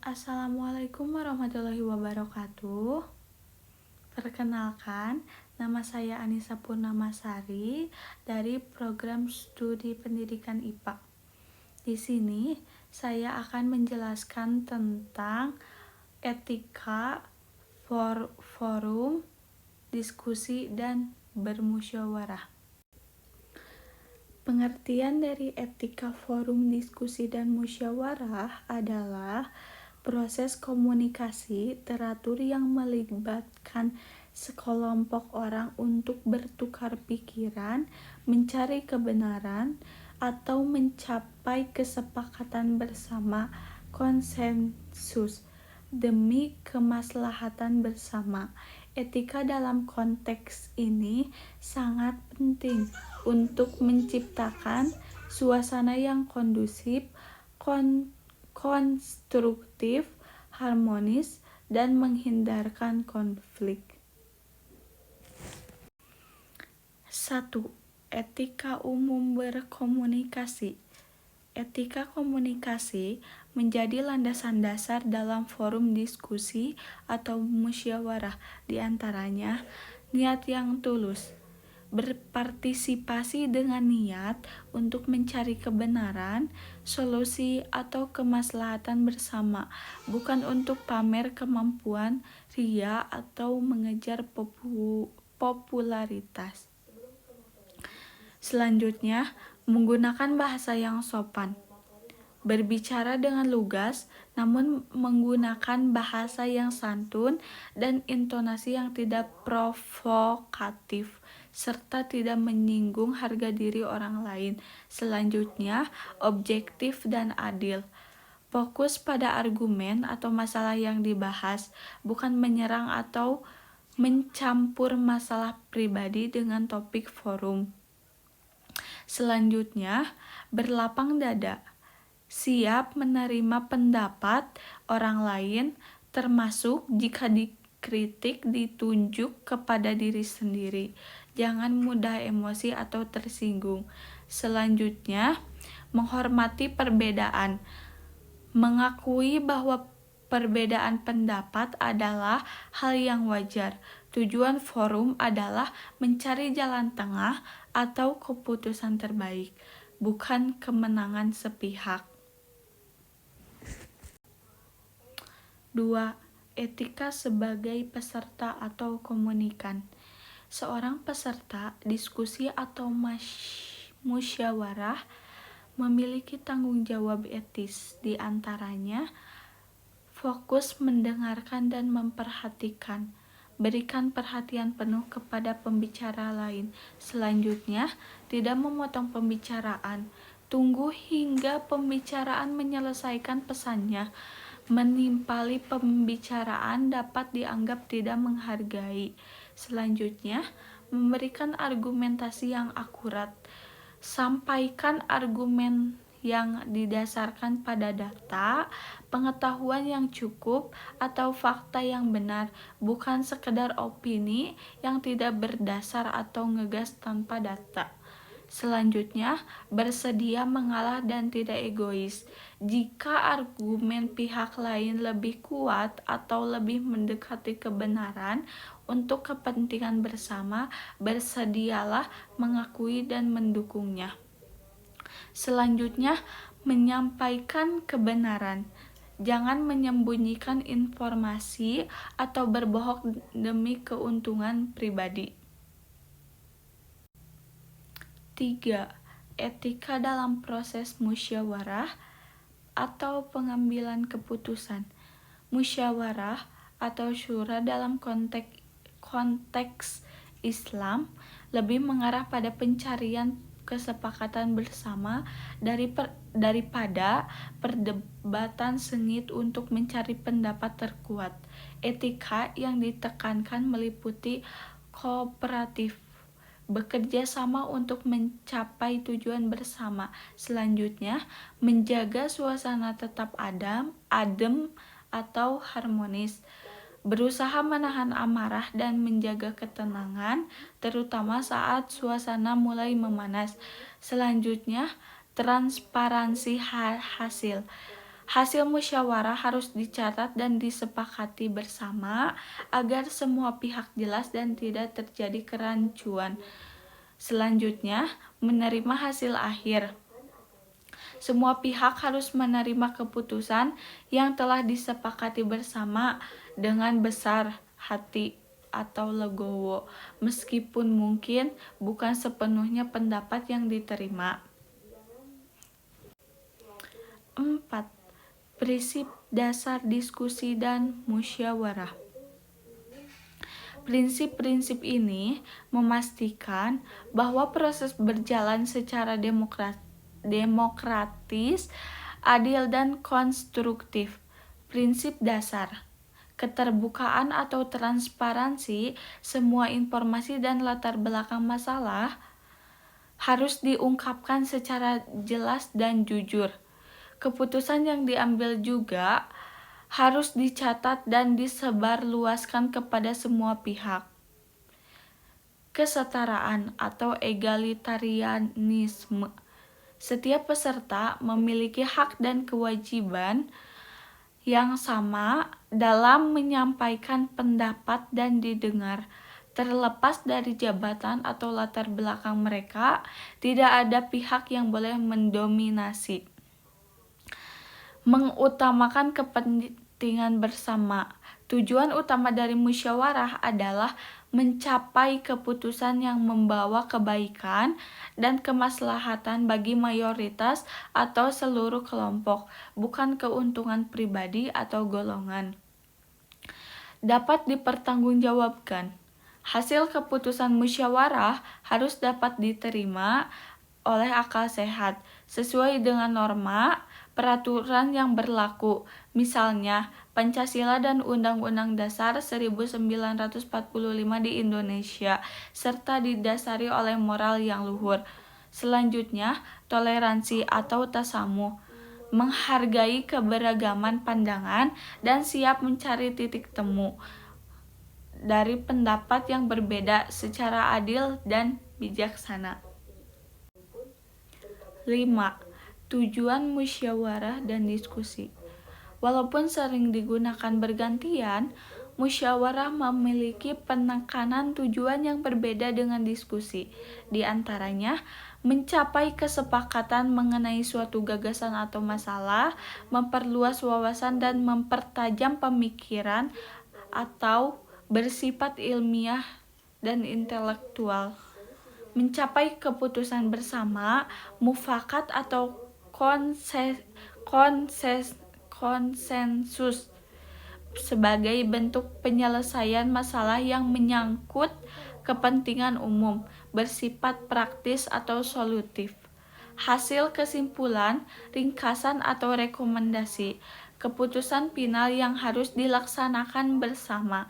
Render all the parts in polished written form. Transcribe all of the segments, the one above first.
Assalamualaikum warahmatullahi wabarakatuh. Perkenalkan, nama saya Anissa Purnamasari dari program studi pendidikan IPA. Di sini saya akan menjelaskan tentang etika, forum, diskusi, dan bermusyawarah. Pengertian dari etika forum diskusi dan musyawarah adalah proses komunikasi teratur yang melibatkan sekelompok orang untuk bertukar pikiran, mencari kebenaran, atau mencapai kesepakatan bersama konsensus demi kemaslahatan bersama. Etika dalam konteks ini sangat penting untuk menciptakan suasana yang kondusif, konstruktif, harmonis, dan menghindarkan konflik. 1. Etika umum berkomunikasi. Etika komunikasi menjadi landasan dasar dalam forum diskusi atau musyawarah, di antaranya niat yang tulus, berpartisipasi dengan niat untuk mencari kebenaran, solusi, atau kemaslahatan bersama, bukan untuk pamer kemampuan, ria, atau mengejar popularitas. Selanjutnya, menggunakan bahasa yang sopan. Berbicara dengan lugas, namun menggunakan bahasa yang santun dan intonasi yang tidak provokatif, serta tidak menyinggung harga diri orang lain. Selanjutnya, objektif dan adil. Fokus pada argumen atau masalah yang dibahas, bukan menyerang atau mencampur masalah pribadi dengan topik forum. Selanjutnya, berlapang dada. Siap menerima pendapat orang lain, termasuk jika dikritik ditunjuk kepada diri sendiri. Jangan mudah emosi atau tersinggung. Selanjutnya, menghormati perbedaan. Mengakui bahwa perbedaan pendapat adalah hal yang wajar. Tujuan forum adalah mencari jalan tengah atau keputusan terbaik, bukan kemenangan sepihak. 2. Etika sebagai peserta atau komunikan. Seorang peserta diskusi atau musyawarah memiliki tanggung jawab etis, di antaranya fokus mendengarkan dan memperhatikan. Berikan perhatian penuh kepada pembicara lain. Selanjutnya, tidak memotong pembicaraan. Tunggu hingga pembicaraan menyelesaikan pesannya. Menimpali pembicaraan dapat dianggap tidak menghargai. Selanjutnya, memberikan argumentasi yang akurat. Sampaikan argumen yang didasarkan pada data, pengetahuan yang cukup, atau fakta yang benar, bukan sekedar opini yang tidak berdasar atau ngegas tanpa data. Selanjutnya, bersedia mengalah dan tidak egois. Jika argumen pihak lain lebih kuat atau lebih mendekati kebenaran untuk kepentingan bersama, bersedialah mengakui dan mendukungnya. Selanjutnya, menyampaikan kebenaran. Jangan menyembunyikan informasi atau berbohong demi keuntungan pribadi. 3. Etika dalam proses musyawarah atau pengambilan keputusan. Musyawarah atau syura dalam konteks Islam lebih mengarah pada pencarian kesepakatan bersama daripada perdebatan sengit untuk mencari pendapat terkuat. Etika yang ditekankan meliputi kooperatif, bekerja sama untuk mencapai tujuan bersama. Selanjutnya, menjaga suasana tetap adem atau harmonis. Berusaha menahan amarah dan menjaga ketenangan, terutama saat suasana mulai memanas. Selanjutnya, transparansi hasil. Hasil musyawarah harus dicatat dan disepakati bersama agar semua pihak jelas dan tidak terjadi kerancuan. Selanjutnya, menerima hasil akhir. Semua pihak harus menerima keputusan yang telah disepakati bersama dengan besar hati atau legowo, meskipun mungkin bukan sepenuhnya pendapat yang diterima. 4. Prinsip dasar diskusi dan musyawarah. Prinsip-prinsip ini memastikan bahwa proses berjalan secara demokratis, adil, dan konstruktif. Prinsip dasar: keterbukaan atau transparansi. Semua informasi dan latar belakang masalah harus diungkapkan secara jelas dan jujur. Keputusan yang diambil juga harus dicatat dan disebarluaskan kepada semua pihak. Kesetaraan atau egalitarianisme. Setiap peserta memiliki hak dan kewajiban yang sama dalam menyampaikan pendapat dan didengar. Terlepas dari jabatan atau latar belakang mereka, tidak ada pihak yang boleh mendominasi. Mengutamakan kepentingan bersama. Tujuan utama dari musyawarah adalah mencapai keputusan yang membawa kebaikan dan kemaslahatan bagi mayoritas atau seluruh kelompok, bukan keuntungan pribadi atau golongan. Dapat dipertanggungjawabkan. Hasil keputusan musyawarah harus dapat diterima oleh akal sehat, sesuai dengan norma peraturan yang berlaku, misalnya Pancasila dan Undang-Undang Dasar 1945 di Indonesia, serta didasari oleh moral yang luhur. Selanjutnya, toleransi atau tasamuh, menghargai keberagaman pandangan dan siap mencari titik temu dari pendapat yang berbeda secara adil dan bijaksana. 5. Tujuan musyawarah dan diskusi. Walaupun sering digunakan bergantian, musyawarah memiliki penekanan tujuan yang berbeda dengan diskusi. Di antaranya, mencapai kesepakatan mengenai suatu gagasan atau masalah, memperluas wawasan dan mempertajam pemikiran atau bersifat ilmiah dan intelektual. Mencapai keputusan bersama, mufakat atau konsensus sebagai bentuk penyelesaian masalah yang menyangkut kepentingan umum, bersifat praktis atau solutif. Hasil kesimpulan, ringkasan atau rekomendasi, keputusan final yang harus dilaksanakan bersama.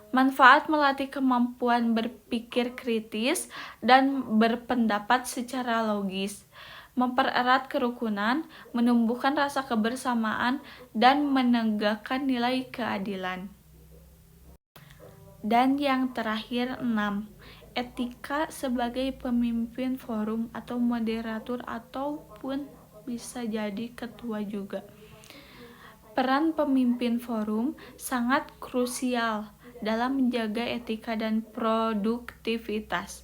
Manfaat melatih kemampuan berpikir kritis dan berpendapat secara logis, mempererat kerukunan, menumbuhkan rasa kebersamaan, dan menegakkan nilai keadilan. Dan yang terakhir, 6. Etika sebagai pemimpin forum atau moderator ataupun bisa jadi ketua juga. Peran pemimpin forum sangat krusial dalam menjaga etika dan produktivitas.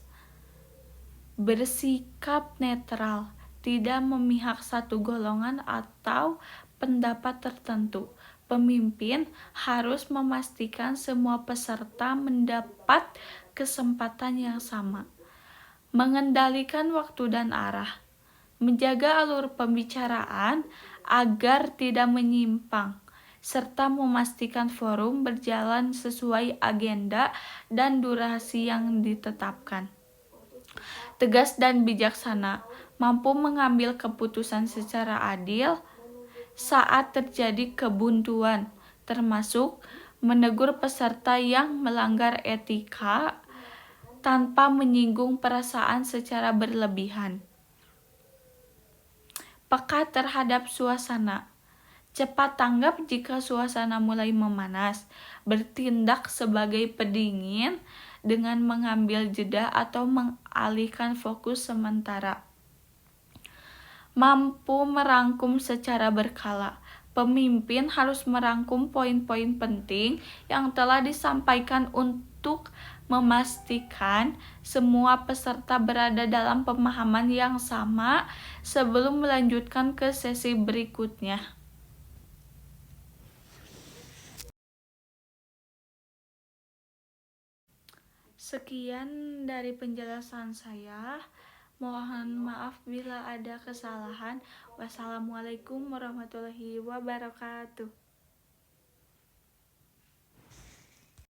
Bersikap netral, tidak memihak satu golongan atau pendapat tertentu. Pemimpin harus memastikan semua peserta mendapat kesempatan yang sama. Mengendalikan waktu dan arah. Menjaga alur pembicaraan agar tidak menyimpang, serta memastikan forum berjalan sesuai agenda dan durasi yang ditetapkan. Tegas dan bijaksana, mampu mengambil keputusan secara adil saat terjadi kebuntuan, termasuk menegur peserta yang melanggar etika tanpa menyinggung perasaan secara berlebihan. Peka terhadap suasana. Cepat tanggap jika suasana mulai memanas. Bertindak sebagai pendingin dengan mengambil jeda atau mengalihkan fokus sementara. Mampu merangkum secara berkala. Pemimpin harus merangkum poin-poin penting yang telah disampaikan untuk memastikan semua peserta berada dalam pemahaman yang sama sebelum melanjutkan ke sesi berikutnya. Sekian dari penjelasan saya. Mohon maaf bila ada kesalahan. Wassalamualaikum warahmatullahi wabarakatuh.